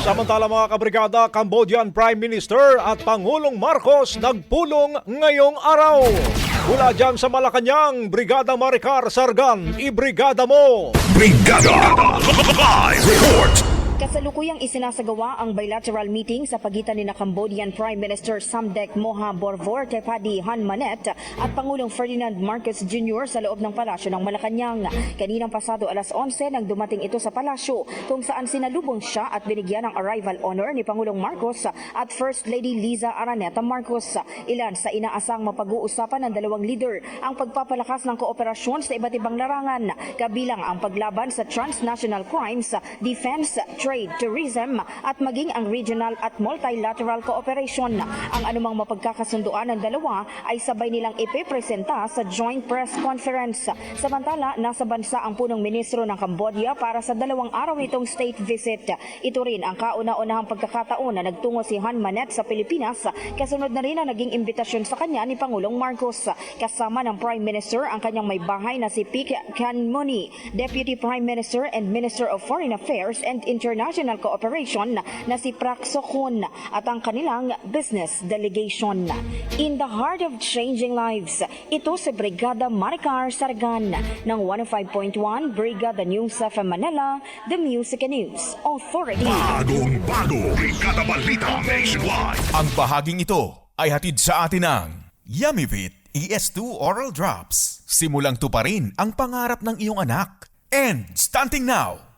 Samantala mga kabrigada, Cambodian Prime Minister at Pangulong Marcos nagpulong ngayong araw. Mula dyan sa Malacanang, Brigada Maricar Sargan, ibrigada mo! Brigada Live Report. Kasalukuyang isinasagawa ang bilateral meeting sa pagitan ni Cambodian Prime Minister Samdech Moha Borvor Tepadi Han Manet at Pangulong Ferdinand Marcos Jr. sa loob ng palasyo ng Malacanang. Kaninang pasado alas 11 nang dumating ito sa palasyo kung saan sinalubong siya at binigyan ng arrival honor ni Pangulong Marcos at First Lady Liza Araneta Marcos. Ilan sa inaasang mapag-uusapan ng dalawang leader ang pagpapalakas ng kooperasyon sa iba't ibang larangan, kabilang ang paglaban sa transnational crimes, defense, trade, tourism at maging ang regional at multilateral cooperation. Ang anumang mapagkakasunduan ng dalawa ay sabay nilang ipipresenta sa joint press conference. Samantala, nasa bansa ang punong ministro ng Cambodia para sa 2 araw nitong state visit. Ito rin ang kauna-unahang pagkakataon na nagtungo si Han Manet sa Pilipinas, kasunod na rin ang naging imbitasyon sa kanya ni Pangulong Marcos. Kasama ng Prime Minister ang kanyang may bahay na si Pic Kanmuni, Deputy Prime Minister and Minister of Foreign Affairs and International Cooperation na si Prak Sokhon at ang kanilang business delegation. In the heart of changing lives, ito si Brigada Maricar Sargan ng 105.1 Brigada News FM Manila, The Music and News Authority. Bagong Brigada Balita Nationwide. Ang bahaging ito ay hatid sa atin ng Yummy ES2 Oral Drops. Simulang tuparin ang pangarap ng iyong anak. And stunting now,